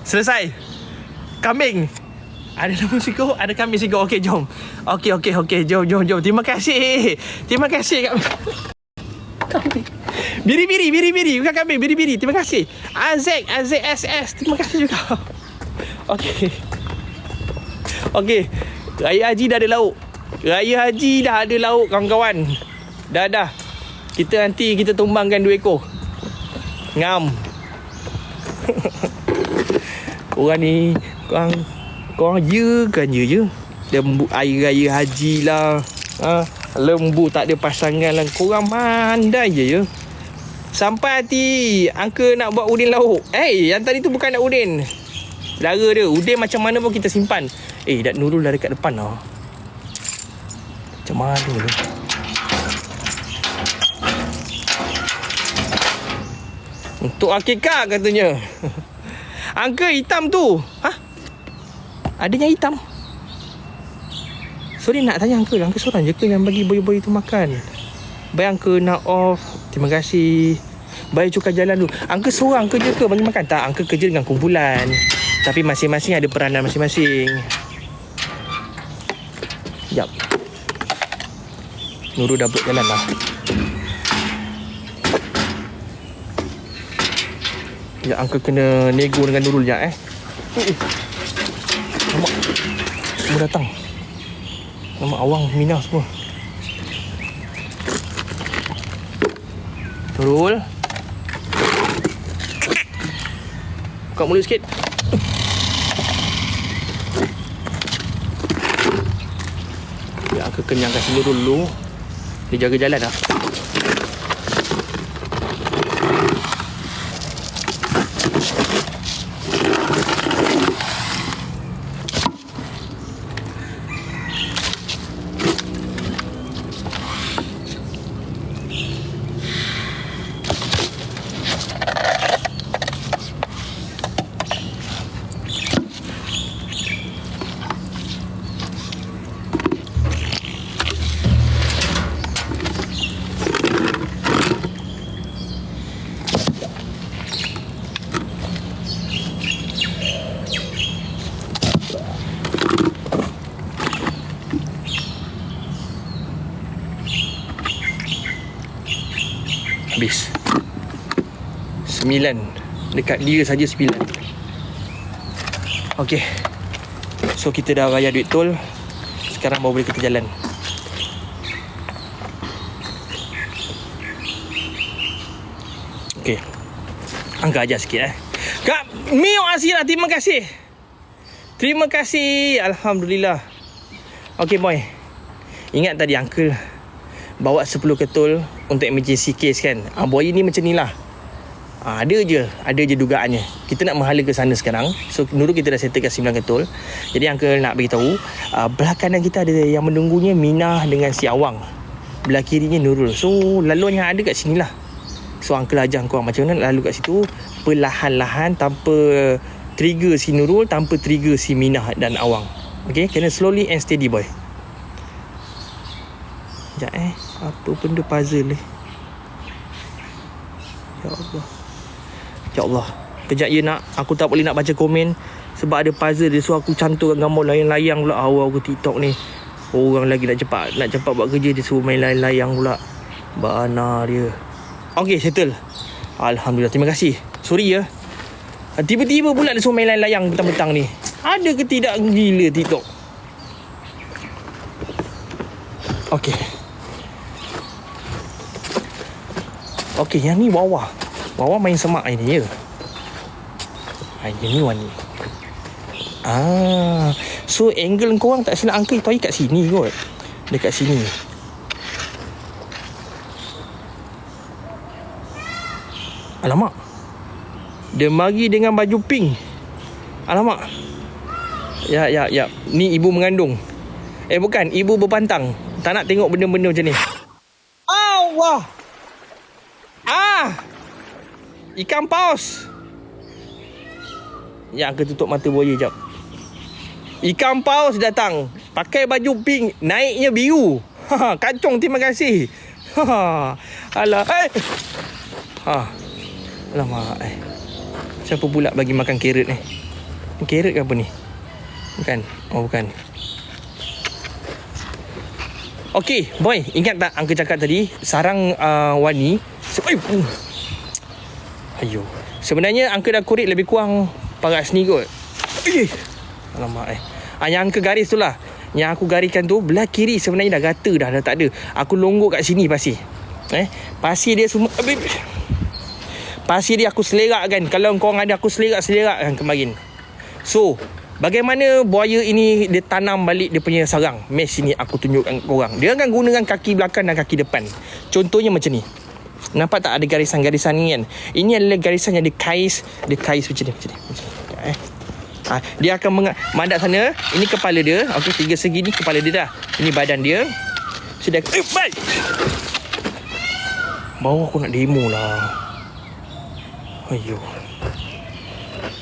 Selesai. Kambing. Ada lembu siko, ada kambing siko. Okey, jom. Okey. Jom. Terima kasih. Terima kasih kambing. Biri. Bukan kambing, biri. Terima kasih. Azek SS. Terima kasih juga. Okey. Raya Haji dah ada lauk. Kawan-kawan. Dah. Kita tumbangkan 2 ekor. Ngam. Korang ni Korang je. Lembu air raya haji lah. Lembu tak ada pasangan lah. Korang pandai je. Sampai hati Angka nak buat udin lauk. Yang tadi tu bukan nak udin. Lara dia. Udin macam mana pun kita simpan. Dak Nurul dah dekat depan lah. Macam mana tu? Untuk akikah katanya. Angka hitam tu. Ada yang hitam. Sorry nak tanya Angka seorang je ke yang bagi boy-boy tu makan? Baik Angka nak off. Terima kasih. Baik cukai jalan tu. Angka seorang kerja ke bagi makan? Tak, Angka kerja dengan kumpulan. Tapi masing-masing ada peranan masing-masing. Sekejap. Nurul dah buat jalan lah. Ya, Angka kena nego dengan Nurul sekejap Nampak semua datang. Nampak awang minah semua. Nurul, buka mulut sikit. Ya, Angka kenyang kasi Nurul dulu. Dia jaga jalan lah. Habis 9. Dekat dia saja 9. Okey. So kita dah bayar duit tol. Sekarang baru boleh kita jalan. Okey. Angkat ajar sikit Kak Mio Asira, terima kasih. Terima kasih. Alhamdulillah. Okey boy. Ingat tadi uncle bawa 10 ketul untuk emergency case kan. Boy ni macam ni lah. Ada je dugaannya. Kita nak menghala ke sana sekarang. So Nurul kita dah settlekan 9 ketul. Jadi uncle nak beritahu, belah kanan kita ada yang menunggunya Minah dengan si Awang. Belah kirinya Nurul. So laluan yang ada kat sini lah. So uncle ajar korang macam mana lalu kat situ, perlahan-lahan, tanpa trigger si Nurul, tanpa trigger si Minah dan Awang. Okay, kena slowly and steady boy. Sekejap apa benda puzzle ni? Ya Allah. Kejap ya nak. Aku tak boleh nak baca komen sebab ada puzzle dia. So aku cantumkan gambar layang-layang pula. Awal aku TikTok ni. Orang lagi nak cepat buat kerja, dia suruh main layang-layang pula. Bana dia. Okay, settle. Alhamdulillah. Terima kasih. Sorry ya. Tiba-tiba pula dia suruh main layang-layang petang-petang ni. Ada ke tidak gila TikTok? Okay. Okay, yang ni Wawa. Wawa main semak ini ya. Yang ni Wani. So angle korang tak silap angka itu kat sini kot. Dekat sini. Alamak. Dia mari dengan baju pink. Alamak. Ya. Ni ibu mengandung. Bukan, ibu berpantang. Tak nak tengok benda-benda macam ni. Allah. Ikan paus. Ya, aku tutup mata buaya jap. Ikan paus datang. Pakai baju pink. Naiknya biru. Kacung, terima kasih. Alah. Alamak. Siapa pula bagi makan carrot ni? Carrot ke apa ni? Bukan. Oh, bukan. Okey, boy, ingat tak Uncle cakap tadi sarang wani. Ayo. Sebenarnya Uncle dah korek lebih kurang paras ni kot. Alamak. Yang Uncle garis tu lah. Yang aku gariskan tu belah kiri sebenarnya dah gata dah tak ada. Aku longgok kat sini pasir. Pasir dia semua. Pasir dia aku selerakkan. Kalau korang ada aku selerakkan kemarin. So, bagaimana buaya ini dia tanam balik dia punya sarang? Mesh ni aku tunjukkan korang. Dia akan gunakan kaki belakang dan kaki depan. Contohnya macam ni. Nampak tak ada garisan-garisan ni kan? Ini adalah garisan yang dia kais macam ni. Dia akan mandap sana. Ini kepala dia. Okey, 3 segi ni kepala dia dah. Ini badan dia. Sudah. Bawah aku nak demo lah. Ayo.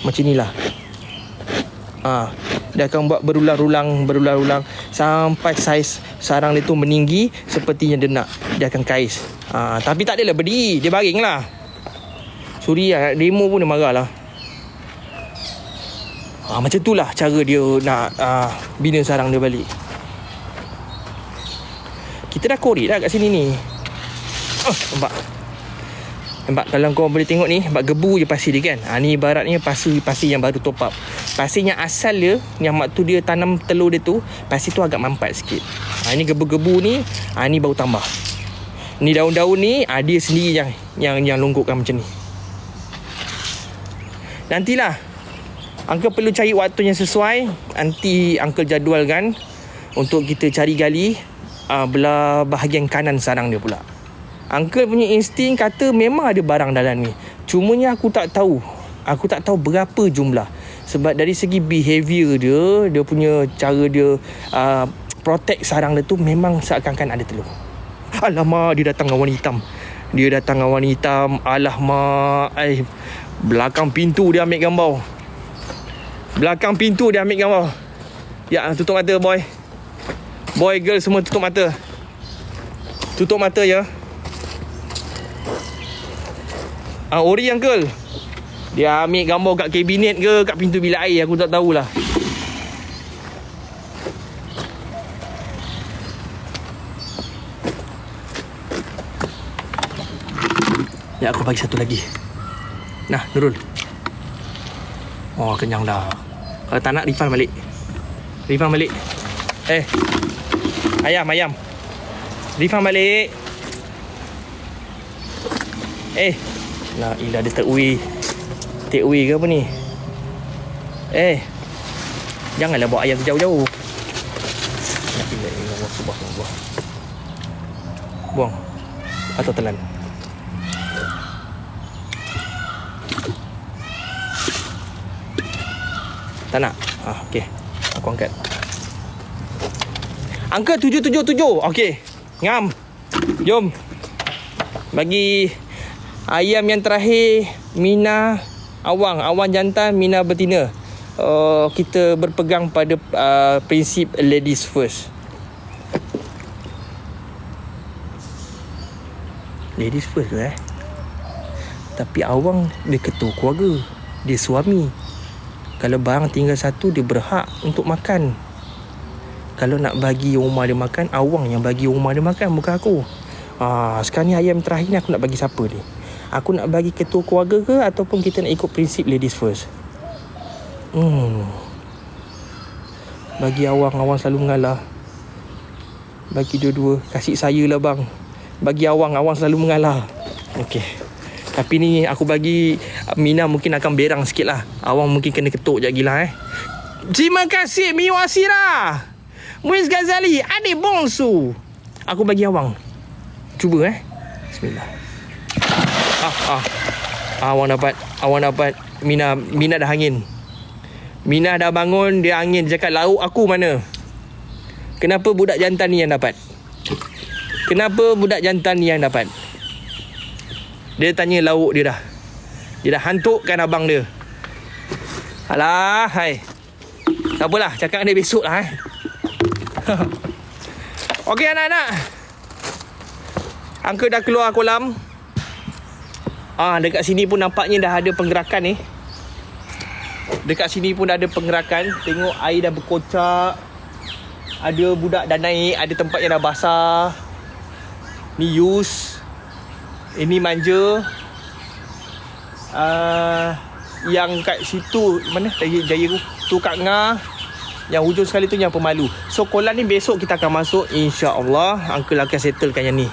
Macam inilah. Dia akan buat berulang-ulang sampai saiz sarang dia tu meninggi seperti yang dia nak. Dia akan kais. Tapi tak adalah berdiri, dia baring lah. Suri lah, demo pun dia marah lah. Macam tu lah cara dia nak bina sarang dia balik. Kita dah korek dah kat sini ni. Nampak kalau kau boleh tengok ni, nampak gebu je pasir dia kan. Ni ibaratnya pasir yang baru top up. Pasir yang asal dia, yang waktu dia tanam telur dia tu, pasir tu agak mampat sikit. Ini gebu-gebu ni, ni baru tambah. Ni daun-daun ni, dia sendiri yang longgokkan macam ni. Nantilah Uncle perlu cari waktu yang sesuai. Nanti Uncle jadualkan untuk kita cari gali belah bahagian kanan sarang dia pula. Uncle punya insting kata memang ada barang dalam ni. Cumanya aku tak tahu. Aku tak tahu berapa jumlah. Sebab dari segi behavior dia punya cara dia protect sarang dia tu memang seakan-akan ada telur. Alamak, dia datang dengan warna hitam. Alamak. Belakang pintu dia ambil gambar. Ya, tutup mata boy. Boy, girl semua tutup mata. Tutup mata ya. Ori uncle. Dia ambil gambar kat kabinet ke kat pintu bilik air, aku tak tahulah. Ya, aku bagi satu lagi. Nah, Nurul. Kenyang dah. Kalau tak nak, refund balik. Ayam. Refund balik. Lah, ilah ada take away ke apa ni? Janganlah bawa ayam jauh-jauh. Buang atau telan. Tak nak? Okey. Aku angkat. Angka 777. Okey. Ngam. Jom. Bagi ayam yang terakhir, Mina awang jantan, Mina betina. Kita berpegang pada prinsip ladies first. Ladies first lah. Tapi awang dia ketua keluarga. Dia suami. Kalau barang tinggal satu, dia berhak untuk makan. Kalau nak bagi rumah dia makan, awang yang bagi rumah dia makan, bukan aku. Sekarang ni ayam terakhir ni aku nak bagi siapa ni? Aku nak bagi ketua keluarga ke, ataupun kita nak ikut prinsip ladies first? Bagi awang selalu mengalah. Bagi dua-dua. Kasih saya lah bang. Bagi awang selalu mengalah. Okey. Tapi ni aku bagi Mina mungkin akan berang sikit lah. Awang mungkin kena ketuk je gila Terima kasih Miwasira Muiz Ghazali Adik bongsu. Aku bagi awang. Cuba Bismillah. Awang dapat. Mina dah angin. Mina dah bangun, dia angin. Dia cakap lauk aku mana? Kenapa budak jantan ni yang dapat? Dia tanya lauk dia dah. Dia dah hantukkan abang dia. Alah, hai. Tak apalah, cakap dia besok lah Okey anak-anak, Uncle dah keluar kolam. Dekat sini pun nampaknya dah ada penggerakan ni. Dekat sini pun dah ada penggerakan. Tengok air dah berkocak. Ada budak dah naik. Ada tempat yang dah basah. Ni Yus. Ini Manja. Yang kat situ, mana Jaya tu Kak Ngah. Yang hujung sekali tu yang Pemalu. So kolam ni besok kita akan masuk, InsyaAllah Uncle akan settlekan yang ni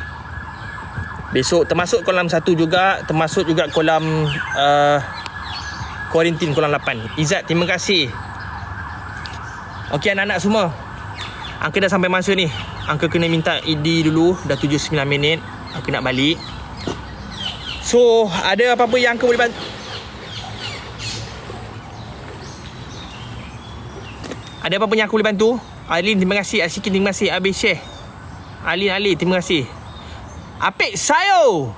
besok. Termasuk kolam 1 juga. Termasuk juga kolam kuarantin kolam 8. Izzat, terima kasih. Okey anak-anak semua, Uncle dah sampai masa ni. Uncle kena minta ID dulu. Dah 7-9 minit Uncle nak balik. So ada apa-apa yang Uncle boleh bantu? Ada apa-apa yang aku boleh bantu? Alin, terima kasih. Asyikin, terima kasih. Habis share. Alin, terima kasih. Apek sayo.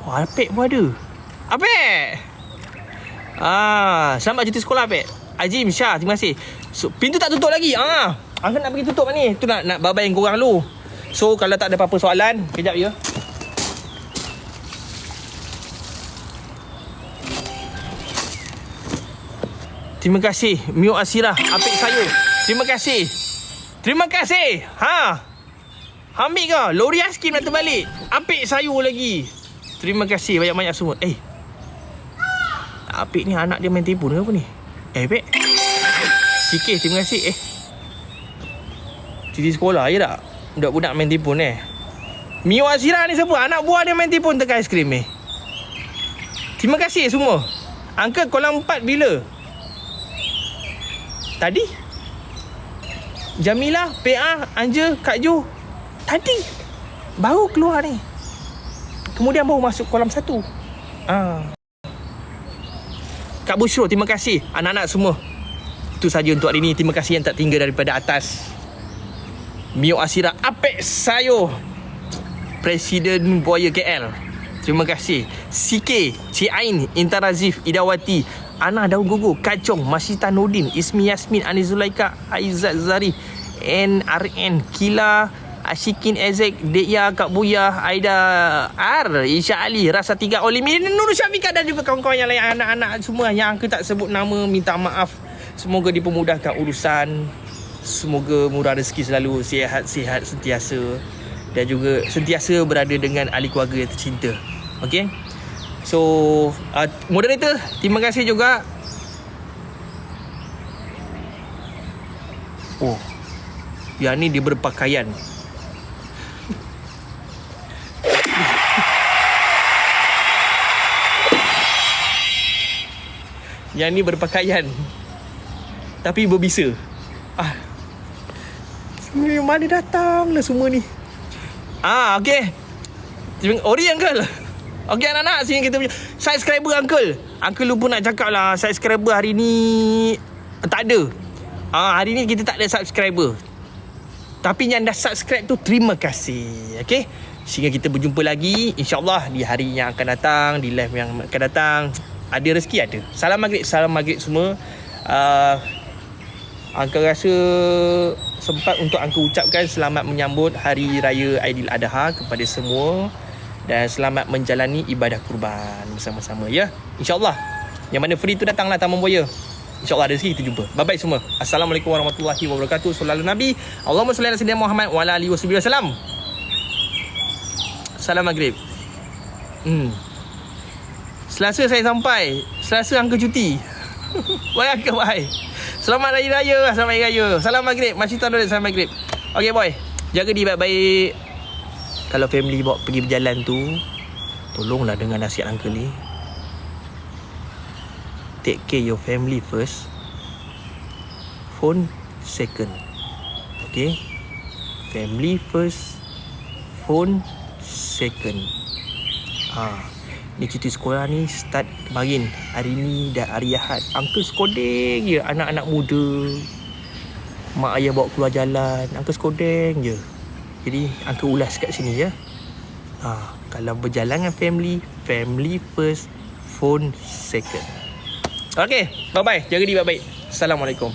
Apek pun ada. Apek. Selamat cuti sekolah Apek. Azim, Syah, terima kasih. So, pintu tak tutup lagi. Angkat nak pergi tutup ni. Tu nak babai korang dulu. So kalau tak ada apa-apa soalan, kejap ya. Terima kasih Mio Asira, Apik sayur. Terima kasih. Terima kasih. Ambil ke? Lori askim nak terbalik. Apik sayur lagi. Terima kasih banyak-banyak semua. Apik ni anak dia main telefon ke apa ni? Apik. Sikit terima kasih. Cuti sekolah je tak? Budak-budak main telefon Mio Asira ni siapa? Anak buah dia main telefon tekan aiskrim Terima kasih semua. Uncle kolam 4 bila? Tadi Jamilah, PA, Anja, Kak Jo tadi baru keluar ni. Kemudian baru masuk kolam 1. Kak Bushro, terima kasih. Anak-anak semua, itu saja untuk hari ni. Terima kasih yang tak tinggal daripada atas. Mio Asira, Apek Sayo, Presiden Buaya KL, terima kasih. CK, Cik Ain, Intan Razif, Idawati, Ana Daun Gugu, Kacong, Masita Nordin, Ismi Yasmin, Anizulaika, Aizat Zari, NRN, Kila, Ashikin Ezek, Dekya, Kak Buya, Aida R, Isya Ali, Rasa 3 Olimi, Nur Syafika dan juga kawan-kawan yang lain. Anak-anak semua yang aku tak sebut nama, minta maaf. Semoga dipermudahkan urusan. Semoga murah rezeki selalu, sihat-sihat sentiasa, dan juga sentiasa berada dengan ahli keluarga yang tercinta. Okay. So moderator, terima kasih juga. Yang ni dia berpakaian. Yang ni berpakaian tapi berbisa. Mana datang lah semua ni. Okay. Ori Uncle. Okey anak-anak, sini kita punya subscriber Uncle lupa nak cakap lah. Subscriber hari ni tak ada. Hari ni kita tak ada subscriber. Tapi yang dah subscribe tu, terima kasih. Okey, sehingga kita berjumpa lagi InsyaAllah di hari yang akan datang, di live yang akan datang. Ada rezeki ada. Salam maghrib semua. Uncle rasa sempat untuk Uncle ucapkan selamat menyambut Hari Raya Aidiladha kepada semua. Dan selamat menjalani ibadah kurban bersama-sama ya. InsyaAllah. Yang mana free tu datanglah Taman Buaya. InsyaAllah ada rezeki kita jumpa. Bye-bye semua. Assalamualaikum warahmatullahi wabarakatuh. Sallallahu Nabi. Allahumma salli ala sayyidina Muhammad wa ala alihi wasallam. Salam maghrib. Selasa saya sampai. Selasa Uncle cuti. Bye Uncle, bye. Selamat Hari Raya. Selamat Hari Raya. Salam maghrib. Masih tak ada salam maghrib. Okay boy. Jaga diri baik-baik. Kalau family bawa pergi berjalan tu, tolonglah dengan nasihat Uncle ni. Take care your family first, phone second. Okay, family first, phone second. Ni cuti sekolah ni start kemarin. Hari ni dah hari Ahad. Uncle skodeng je anak-anak muda. Mak ayah bawa keluar jalan, Uncle skodeng je. Jadi Uncle ulas kat sini ya. Kalau berjalan dengan family first, phone second. Okay, bye-bye. Jaga diri baik-baik. Assalamualaikum.